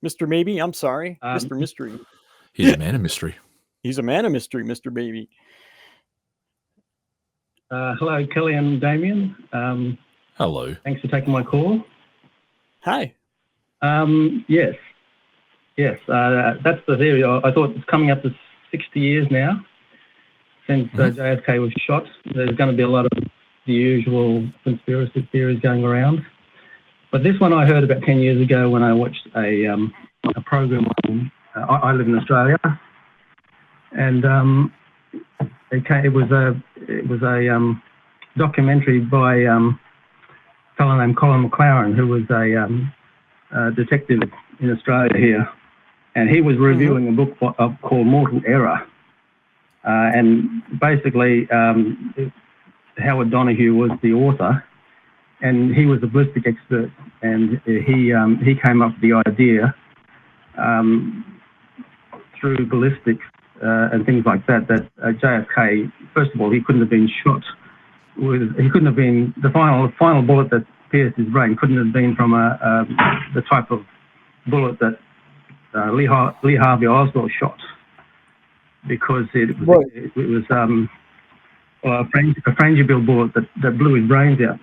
Mr. Maybe, I'm sorry. Mr. Mystery. He's a man of mystery. He's a man of mystery, Mr. Baby. Hello, Kelley and Damien. Hello. Thanks for taking my call. Hi. Yes. That's the theory. I thought it's coming up to 60 years now since JFK was shot. There's going to be a lot of the usual conspiracy theories going around. But this one I heard about 10 years ago when I watched a program on, I live in Australia, and it was a documentary by a fellow named Colin McLaren, who was a detective in Australia here, and he was reviewing a book called Mortal Error, and basically Howard Donahue was the author, and he was a ballistic expert, and he came up with the idea through ballistics and things like that JFK, first of all, he couldn't have been shot. He couldn't have been, the final bullet that pierced his brain couldn't have been from the type of bullet that Lee Harvey Oswald shot, because it was a frangible bullet that blew his brains out.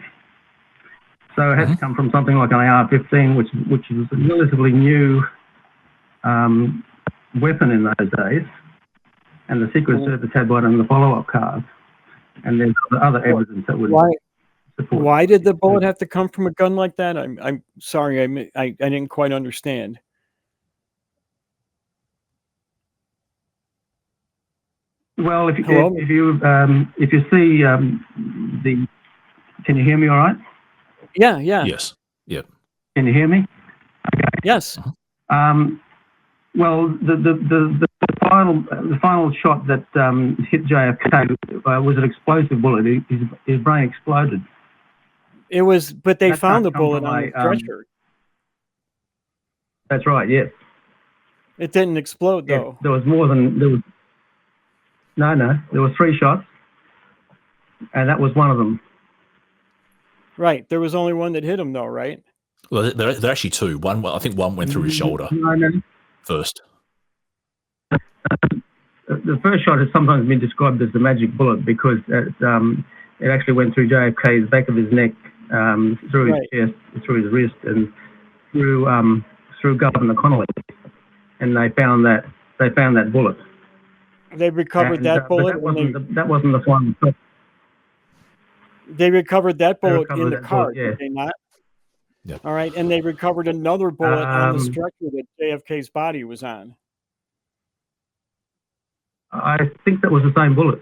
So it had to come from something like an AR-15, which was a relatively new weapon in those days, and the Secret Service had one in the follow-up cars, and there's other evidence that would support. Why did the bullet have to come from a gun like that? I'm sorry, I didn't quite understand. Well, if you see can you hear me all right? Yeah. Yes. Yep. Can you hear me? Okay. Yes. Well, the final shot that hit JFK was an explosive bullet. His brain exploded. It was, but they found the bullet on the stretcher. That's right. Yes. It didn't explode though. There was more than there was. No. There were 3 shots, and that was one of them. Right. There was only one that hit him, though, right? Well, there are actually 2. I think one went through his shoulder first. The first shot has sometimes been described as the magic bullet because it actually went through JFK's back of his neck, through his chest, through his wrist, and through Governor Connolly, and they found that bullet. They recovered that bullet. That wasn't the final shot. They recovered that bullet in the car, yeah. did they not? Yep. All right, and they recovered another bullet on the stretcher that JFK's body was on. I think that was the same bullet.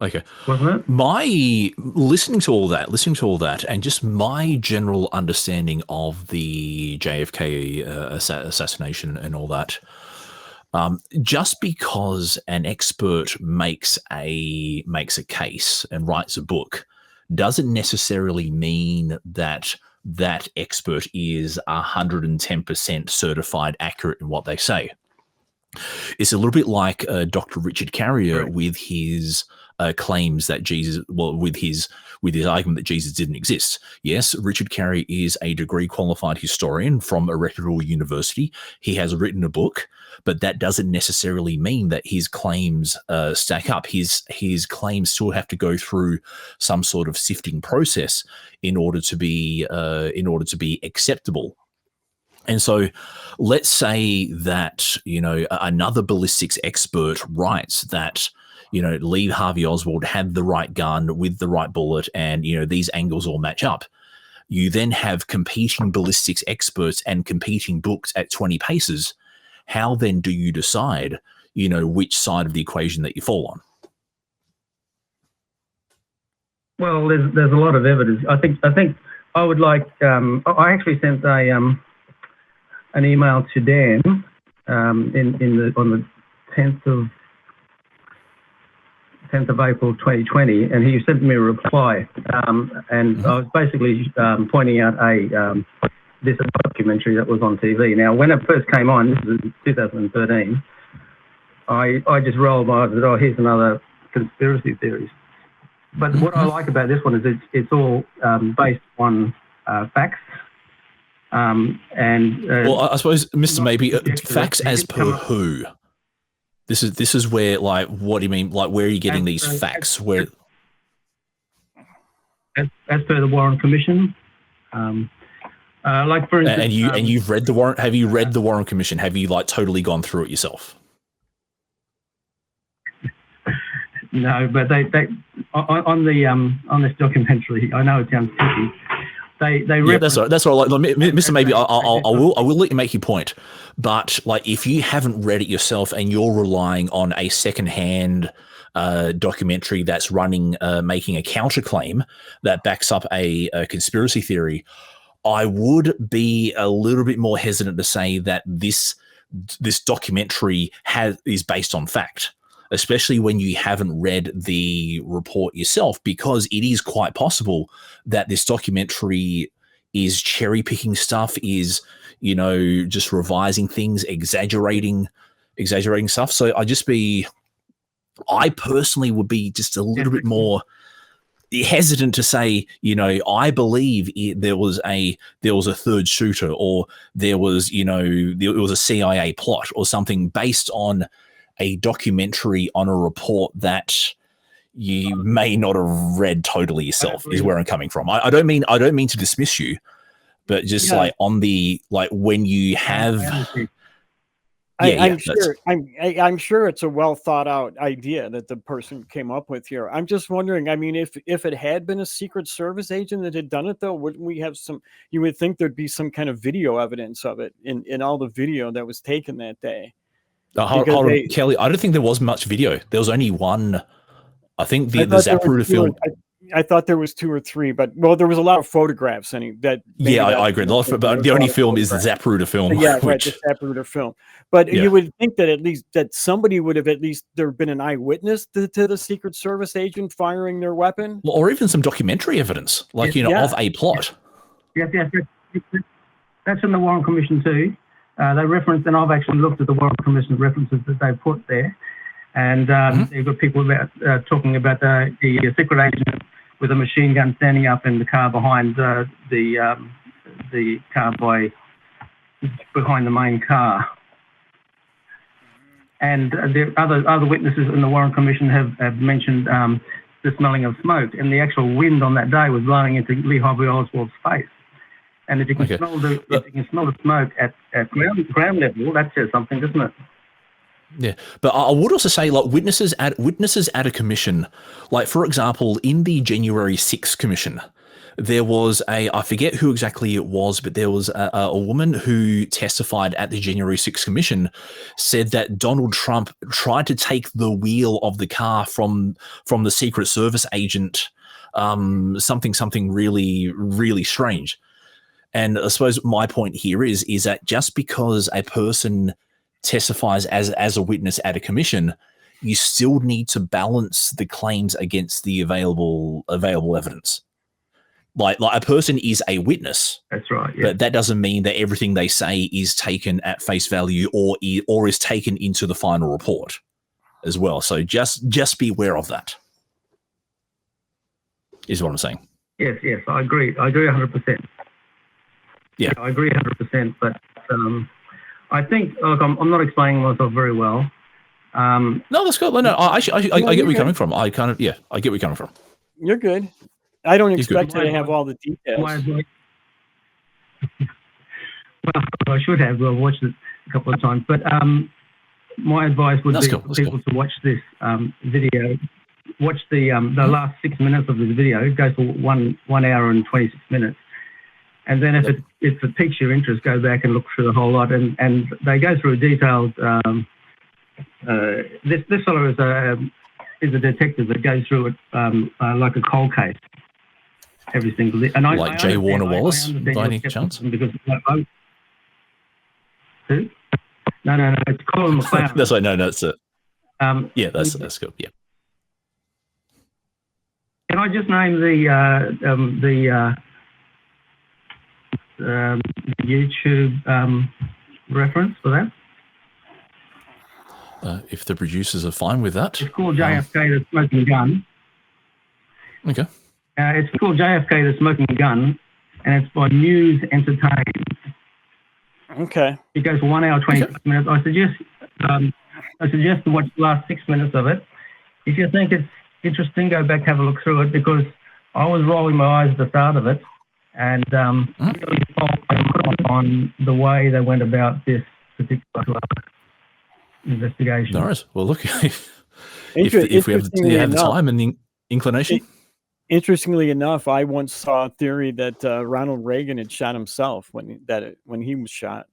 Okay. Wasn't it? Listening to all that, and just my general understanding of the JFK assassination and all that, just because an expert makes a case and writes a book doesn't necessarily mean that that expert is 110% certified accurate in what they say. It's a little bit like Dr. Richard Carrier with his claims that Jesus, with his argument that Jesus didn't exist. Yes, Richard Carrier is a degree qualified historian from a reputable university. He has written a book, but that doesn't necessarily mean that his claims stack up. His claims still have to go through some sort of sifting process in order to be acceptable. And so let's say that, another ballistics expert writes that, Lee Harvey Oswald had the right gun with the right bullet and, these angles all match up. You then have competing ballistics experts and competing books at 20 paces. How then do you decide, which side of the equation that you fall on? Well, there's a lot of evidence. I think I would like, I actually sent an email to Dan on the 10th of April 2020, and he sent me a reply, and I was basically pointing out this documentary that was on TV. Now, when it first came on, this was in 2013, I just rolled my eyes and said, oh, here's another conspiracy theory. But what I like about this one is it's all based on facts. Well, I suppose, Mr. Maybe, facts as per who? This is where, like, what do you mean? Like, where are you getting these facts? Where? As per the Warren Commission. Like, for instance, and you've read the Warren. Have you read the Warren Commission? Have you, like, totally gone through it yourself? No, but they on this documentary. I know it sounds tricky. Yeah, that's all right. That's all right. Like, Mr. Maybe, I will let you make your point, but, like, if you haven't read it yourself and you're relying on a secondhand documentary that's running, making a counterclaim that backs up a conspiracy theory, I would be a little bit more hesitant to say that this documentary is based on fact, especially when you haven't read the report yourself, because it is quite possible that this documentary is cherry picking stuff, is, you know, just revising things, exaggerating stuff. So I personally would be just a little bit more hesitant to say, you know, I believe there was a third shooter, or there was a CIA plot or something based on a documentary on a report that you may not have read totally yourself, is where I'm coming from. I don't mean to dismiss you, but just like on the, like, when you have, I'm sure it's a well thought out idea that the person came up with here. I'm just wondering, I mean, if it had been a Secret Service agent that had done it, though, wouldn't we have you would think there'd be some kind of video evidence of it in all the video that was taken that day. Hold on, Kelley, I don't think there was much video. There was only one. I think the Zapruder film. I thought there was 2 or 3, but there was a lot of photographs. I agree. But the only film is the Zapruder film. Yeah, right, the Zapruder film. But you would think that at least that somebody would have there been an eyewitness to the Secret Service agent firing their weapon, or even some documentary evidence, like of a plot. Yes. That's in the Warren Commission too. They referenced, and I've actually looked at the Warren Commission references that they put there, and they've got people talking about the secret agent with a machine gun standing up in the car behind the car behind the main car. And the other witnesses in the Warren Commission have mentioned the smelling of smoke, and the actual wind on that day was blowing into Lee Harvey Oswald's face. And if you can smell the smoke at ground level, that says something, doesn't it? Yeah, but I would also say, like, witnesses at a commission, like, for example, in the January 6th commission, there was I forget who exactly it was, but there was a woman who testified at the January 6th commission, said that Donald Trump tried to take the wheel of the car from the Secret Service agent, something really, really strange. And I suppose my point here is that just because a person testifies as a witness at a commission, you still need to balance the claims against the available evidence. Like a person is a witness. That's right. Yeah. But that doesn't mean that everything they say is taken at face value or is taken into the final report as well. So just be aware of that, is what I'm saying. Yes, I agree 100%. Yeah, I agree 100%. But I think, look, I'm not explaining myself very well. No, that's good. No, I get where you're coming from. I get where you're coming from. You're good. I don't expect you to have all the details. Well, I should have. I've watched it a couple of times. But my advice would be for people to watch this video. Watch the last 6 minutes of this video. It goes for 1 hour and 26 minutes. And then if it piques your interest, go back and look through the whole lot. And they go through detailed. This fellow is a detective that goes through it like a cold case. Every single day. And like J. Warner Wallace, by any chance? Because who? No. It's Colin McLeod. That's right. No, that's it. That's good. Yeah. Can I just name the YouTube reference for that? If the producers are fine with that. It's called JFK the Smoking Gun. Okay. It's called JFK the Smoking Gun, and it's by News Entertainment. Okay. It goes for 1 hour 25 minutes. I suggest to watch the last 6 minutes of it. If you think it's interesting, go back, have a look through it, because I was rolling my eyes at the start of it, and really on the way they went about this particular investigation. All right. Well, look, if we have the time and the inclination. Interestingly enough, I once saw a theory that Ronald Reagan had shot himself when he was shot.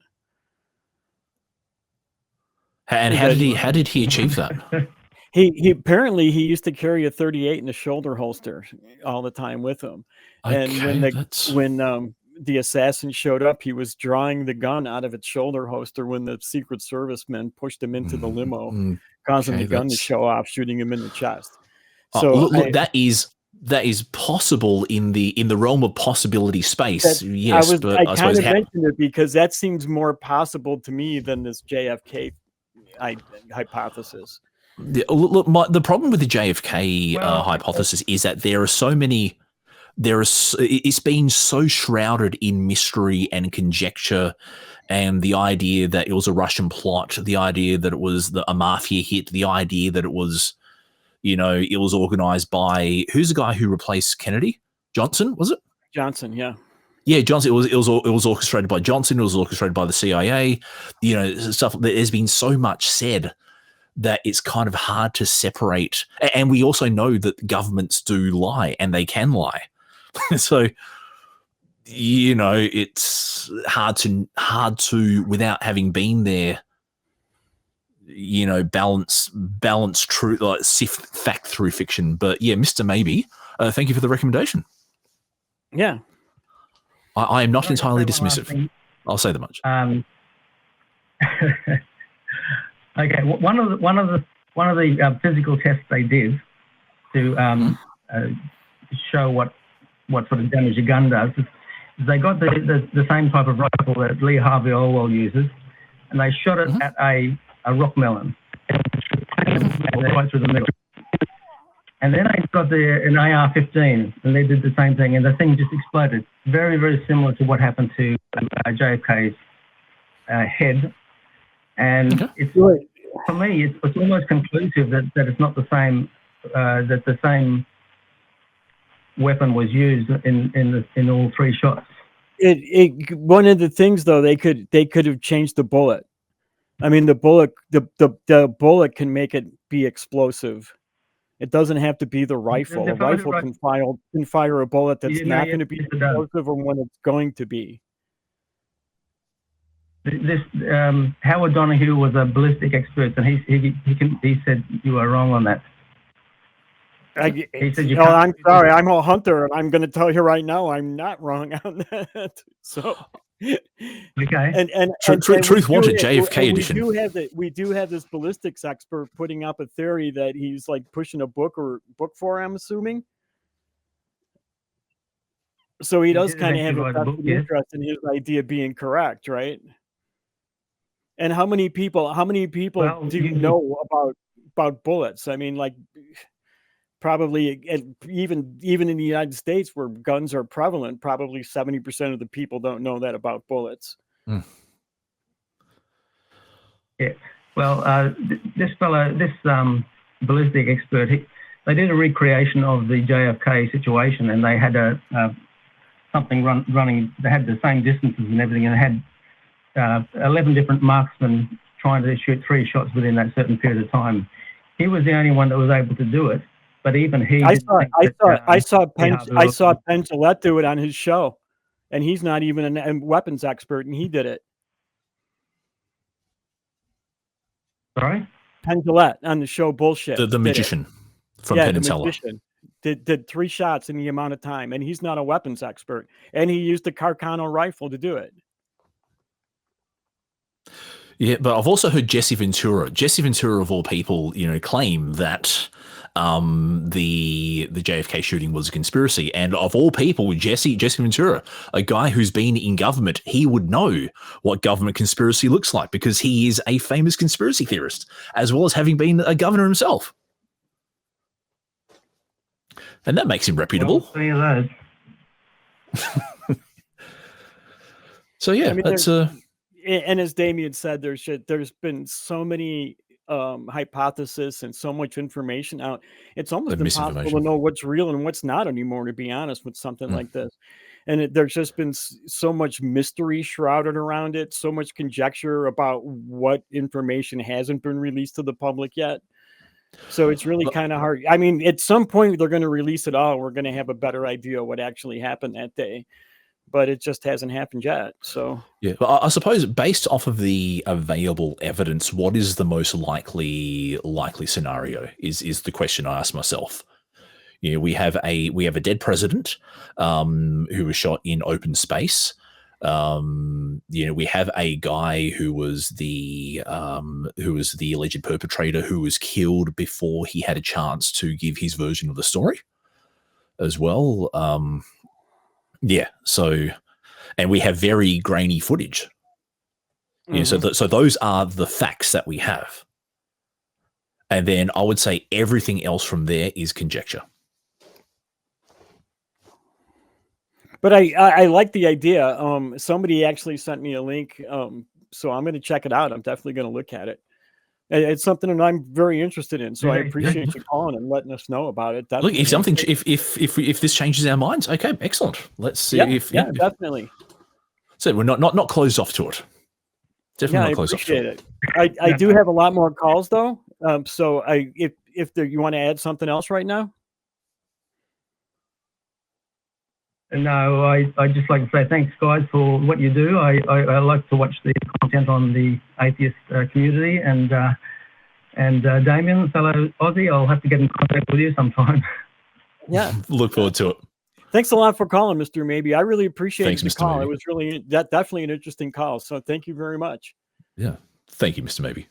And how did he achieve that? He apparently he used to carry a 38 in the shoulder holster all the time with him. And when the assassin showed up, he was drawing the gun out of its shoulder holster when the Secret Service men pushed him into the limo, causing the gun to show off, shooting him in the chest. So look, that is possible in the realm of possibility space. Yes, I kind of mentioned it because that seems more possible to me than this JFK hypothesis. Look, the problem with the JFK hypothesis is that there are so many. It's been so shrouded in mystery and conjecture, and the idea that it was a Russian plot, the idea that it was a mafia hit, the idea that it was, it was organized by, who's the guy who replaced Kennedy? Johnson, was it? Johnson, yeah. Yeah, Johnson. It was orchestrated by Johnson. It was orchestrated by the CIA. Stuff. There's been so much said that it's kind of hard to separate. And we also know that governments do lie, and they can lie. So, it's hard to without having been there, balance truth, like sift fact through fiction. But yeah, Mr. Maybe, thank you for the recommendation. Yeah. I am not entirely dismissive. I'll say that much. Okay, one of the physical tests they did to show what sort of damage a gun does is they got the same type of rifle that Lee Harvey Oswald uses, and they shot it at a rock melon right through the middle. And then they got an AR-15, and they did the same thing, and the thing just exploded. Very, very similar to what happened to JFK's head. And it's for me, it's almost conclusive that it's not the same. That the same weapon was used in all three shots. One of the things though, they could have changed the bullet. I mean, the bullet can make it be explosive. It doesn't have to be the rifle. A rifle can fire a bullet that's not going to be explosive or when it's going to be. This Howard Donahue was a ballistic expert, and he said you are wrong on that. He said I'm sorry, I'm a hunter, and I'm going to tell you right now, I'm not wrong on that. So, okay, and truth wanted, JFK edition. We do have this ballistics expert putting up a theory that he's like pushing a book for. I'm assuming. So he does kind of have a vested interest in his idea being correct, right? And how many people do you know about bullets? I mean, like probably even in the United States where guns are prevalent, probably 70% of the people don't know that about bullets. Yeah. Well, this ballistic expert, they did a recreation of the JFK situation, and they had something running. They had the same distances and everything, and they had 11 different marksmen trying to shoot 3 shots within that certain period of time. He was the only one that was able to do it, but even he. I saw Penn Jillette do it on his show, and he's not even a weapons expert, and he did it. Sorry, Penn Jillette on the show Bullshit. The magician from Penn and Teller. Did 3 shots in the amount of time, and he's not a weapons expert, and he used a Carcano rifle to do it. Yeah, but I've also heard Jesse Ventura, of all people, claim that the JFK shooting was a conspiracy. And of all people, Jesse Ventura, a guy who's been in government, he would know what government conspiracy looks like because he is a famous conspiracy theorist, as well as having been a governor himself. And that makes him reputable. So yeah, I mean, that's and as Damien said, there's been so many hypotheses and so much information out. It's almost impossible to know what's real and what's not anymore, to be honest, with something like this. And there's just been so much mystery shrouded around it, so much conjecture about what information hasn't been released to the public yet. So it's really kind of hard. I mean, at some point they're going to release it all. We're going to have a better idea of what actually happened that day, but it just hasn't happened yet. So yeah, but I suppose based off of the available evidence, what is the most likely scenario is the question I ask myself. You know, we have a dead president who was shot in open space. You know, we have a guy who was the alleged perpetrator who was killed before he had a chance to give his version of the story as well. Yeah, so, and we have very grainy footage. You know, so those are the facts that we have. And then I would say everything else from there is conjecture. But I like the idea. Somebody actually sent me a link, so I'm going to check it out. I'm definitely going to look at it. It's something that I'm very interested in, so I appreciate you calling and letting us know about it. Look, if something, if this changes our minds, okay, excellent. Let's see definitely. So we're not closed off to it. Definitely not closed off to it. I do have a lot more calls though. So if you want to add something else right now. No, I just like to say thanks, guys, for what you do. I like to watch the content on the atheist community, and Damien, fellow Aussie, I'll have to get in contact with you sometime. Yeah, look forward to it. Thanks a lot for calling, Mr. Maybe. I really appreciate the call. Maybe. It was really definitely an interesting call. So thank you very much. Yeah, thank you, Mr. Maybe.